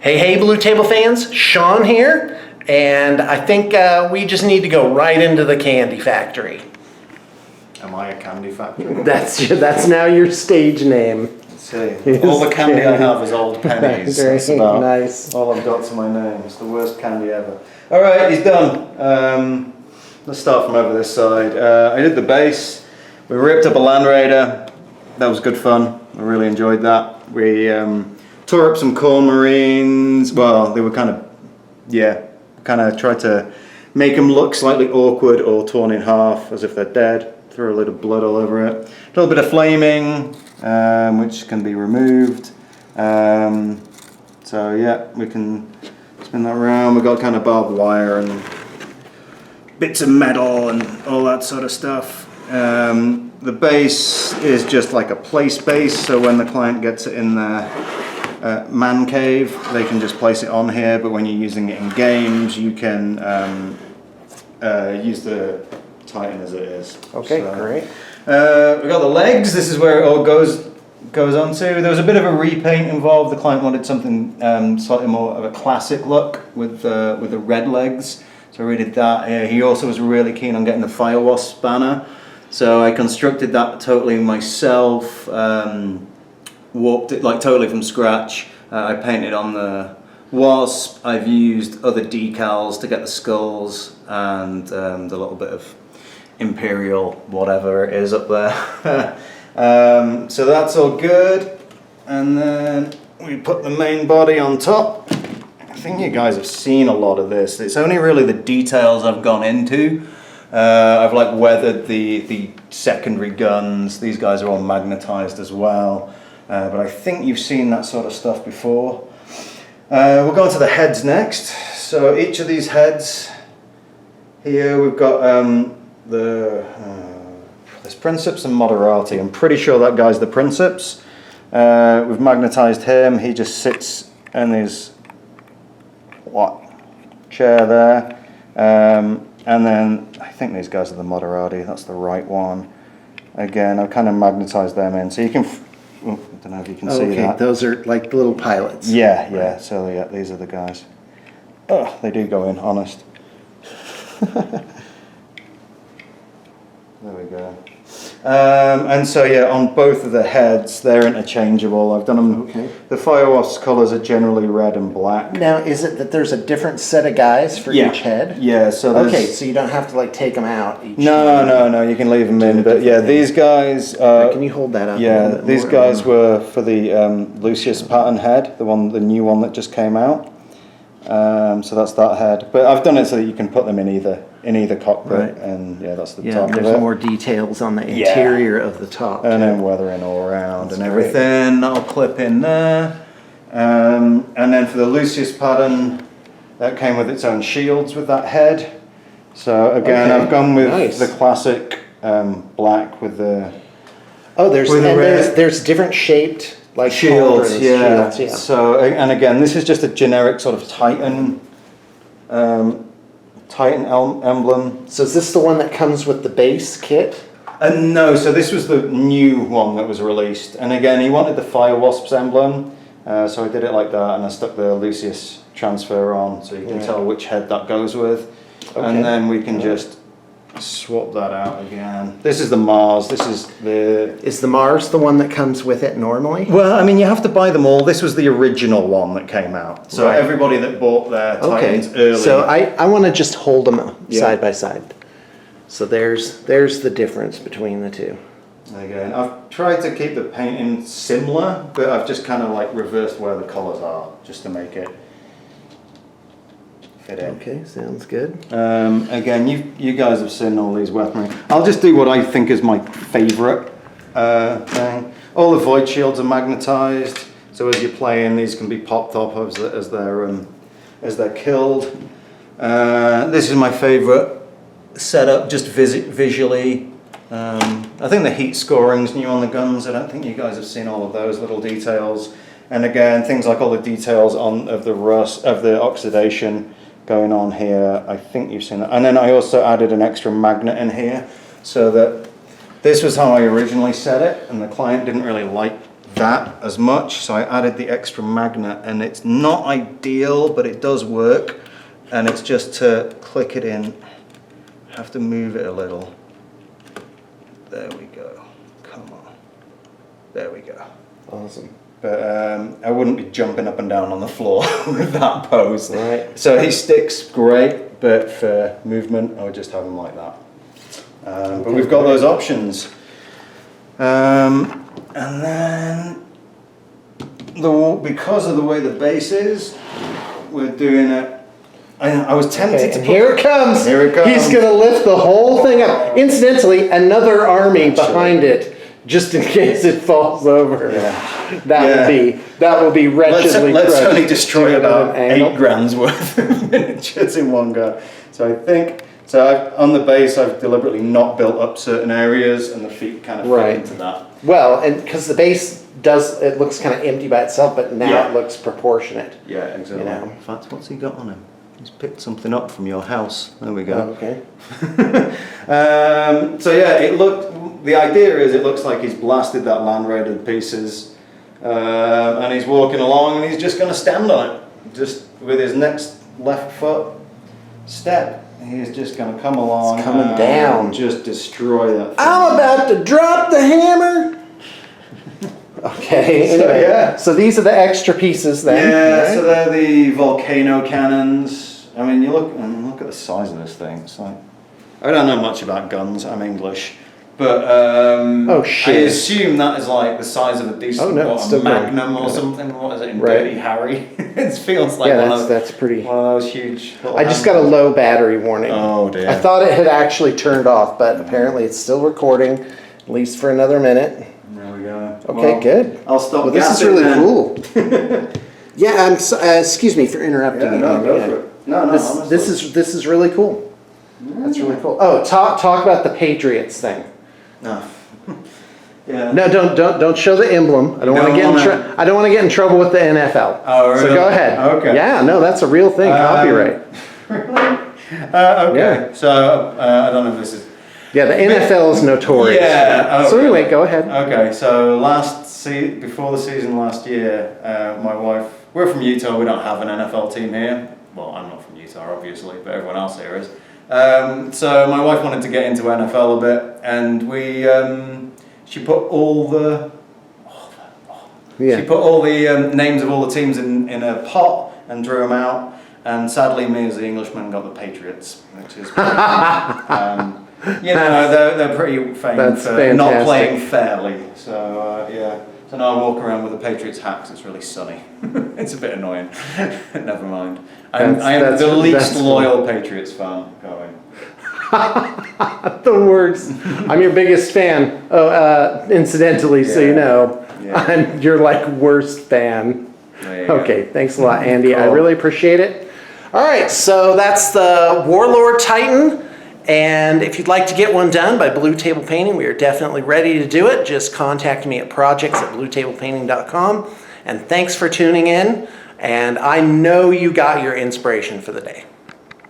Hey, Blue Table fans, Sean here, and I think we just need to go right into the candy factory. Am I a candy factory? That's now your stage name. Let's see. All the candy I have is old pennies. That's about nice. all I've got to my name. It's the worst candy ever. All right, he's done. Let's start from over this side. I did the base. We ripped up a Land Raider. That was good fun. I really enjoyed that. We tore up some corn marines. Well, they were kind of tried to make them look slightly awkward or torn in half as if they're dead. Threw a little blood all over it. A little bit of flaming, which can be removed. So yeah, we can spin that around. We've got kind of barbed wire and bits of metal and all that sort of stuff. The base is just like a place base, so when the client gets it in their man cave, they can just place it on here, but when you're using it in games, you can use the Titan as it is. Okay, so, great. We've got the legs. This is where it all goes onto. There was a bit of a repaint involved. The client wanted something slightly more of a classic look with the red legs, so we did that. He also was really keen on getting the Fire Wasp banner, so I constructed that totally myself. Warped it like totally from scratch. I painted on the Wasp. I've used other decals to get the skulls and the little bit of Imperial whatever it is up there. So that's all good, and then we put the main body on top. I think you guys have seen a lot of this. It's only really the details I've gone into. I've like weathered the secondary guns. These guys are all magnetized as well, but I think you've seen that sort of stuff before. We'll go on to the heads next. So each of these heads here, we've got there's Princeps and Moderati. I'm pretty sure that guy's the Princeps. We've magnetized him. He just sits in his chair there. And then I think these guys are the Moderati. That's the right one. Again, I've kind of magnetized them in, so you can. I don't know if you can see that. Those are like the little pilots. Yeah, yeah. So yeah, these are the guys. Oh, they do go in, honest. There we go. And so yeah, on both of the heads, they're interchangeable. I've done them. Okay. The Fire Wasp's colours are generally red and black. Now, is it that there's a different set of guys for each head? Yeah. So okay, so you don't have to like take them out. No. You can leave them in. But yeah, these guys. Can you hold that up? Yeah, these guys were for the Lucius pattern head, the new one that just came out. So that's that head. But I've done it so that you can put them in either cockpit, right. And yeah, that's the top of it. There's more details on the interior of the top. And then weathering all around and everything. That'll clip in there. And then for the Lucius pattern, that came with its own shields with that head. So again, I've gone with the classic black with the. Oh, there's different shaped like shields, yeah. Shields, yeah. So and again, this is just a generic sort of Titan. Titan emblem. So is this the one that comes with the base kit? No, so this was the new one that was released. And again, he wanted the Fire Wasp's emblem, so I did it like that, and I stuck the Lucius transfer on, so you can tell which head that goes with. Okay. And then we can just swap that out again. This is the Mars. This is the... Is the Mars the one that comes with it normally? Well, I mean, you have to buy them all. This was the original one that came out. So everybody that bought their Titans early... So I want to just hold them side by side. So there's the difference between the two. Again, I've tried to keep the painting similar, but I've just kind of like reversed where the colours are, just to make it fit in. Okay, sounds good. Again, you guys have seen all these weaponry. I'll just do what I think is my favourite thing. All the void shields are magnetised, so as you're playing, these can be popped up as they're killed. This is my favourite setup, just visually. I think the heat scoring's new on the guns. I don't think you guys have seen all of those little details. And again, things like all the details of the rust, of the oxidation going on here. I think you've seen that. And then I also added an extra magnet in here, so that this was how I originally set it, and the client didn't really like that as much, so I added the extra magnet, and it's not ideal, but it does work. And it's just to click it in, have to move it a little. There we go. Come on. There we go. Awesome. But I wouldn't be jumping up and down on the floor with that pose. Right. So he sticks great, but for movement, I would just have him like that. But we've got those options. And then, because of the way the base is, we're doing it. I was tempted to. And here it comes. Here it comes. He's gonna lift the whole thing up. Incidentally, another army behind it, just in case it falls over. Yeah. That will be wretchedly Let's crushed. only destroy Do it at about an angle. 8 grand's worth of miniatures in one go. So I think, on the base I've deliberately not built up certain areas, and the feet kind of fit into that. Well, and because the base it looks kind of empty by itself, but now Yeah. it looks proportionate. Yeah, exactly. You know? In fact, what's he got on him? He's picked something up from your house. There we go. Oh, okay. So yeah, the idea is it looks like he's blasted that Land Raider to pieces, and he's walking along, and he's just going to stand on it, just with his next left foot step. He's just going to come along, It's coming down, and just destroy that thing. I'm about to drop the hammer. Okay. So, Anyway, yeah. So these are the extra pieces then. Yeah, right? so they're the Volcano cannons. I mean, you look at the size of this thing. It's like, I don't know much about guns. I'm English, but Oh, shit. I assume that is like the size of a decent still Magnum going. or something. What is it in Right. Dirty Harry? It feels like Yeah, one that's pretty. of those huge. Little I just got a low battery warning. Oh dear. I thought it had actually turned off, but apparently it's still recording, at least for another minute. There we go. Okay, Well, good. I'll stop. Well, this is gassing really then. cool. Yeah, excuse me for interrupting Yeah, you. no, go Yeah. for it. No, This is really cool. That's really cool. Oh, talk about the Patriots thing. No. Yeah. No, don't show the emblem. I don't want to get I don't want to get in trouble with the NFL. Oh, really? So go ahead. Okay. Yeah, no, that's a real thing. Copyright. Okay. Yeah. So I don't know if this is. Yeah, the NFL is notorious. Yeah. So anyway, go ahead. Okay. So before the season last year, my wife. We're from Utah. We don't have an NFL team here. Well, I'm not from Utah, obviously, but everyone else here is. So my wife wanted to get into NFL a bit, and she put all the names of all the teams in a pot and drew them out. And sadly, me as the Englishman got the Patriots, which is they're pretty famous for not playing fairly. So yeah. So now I walk around with a Patriots hat 'cause it's really sunny. It's a bit annoying. Never mind. I am the least loyal Patriots fan going. The words. I'm your biggest fan. Oh, incidentally, so you know, I'm your worst fan. Okay, thanks a lot, Andy. Cool. I really appreciate it. All right, so that's the Warlord Titan. And if you'd like to get one done by Blue Table Painting, we are definitely ready to do it. Just contact me at projects@bluetablepainting.com. And thanks for tuning in. And I know you got your inspiration for the day.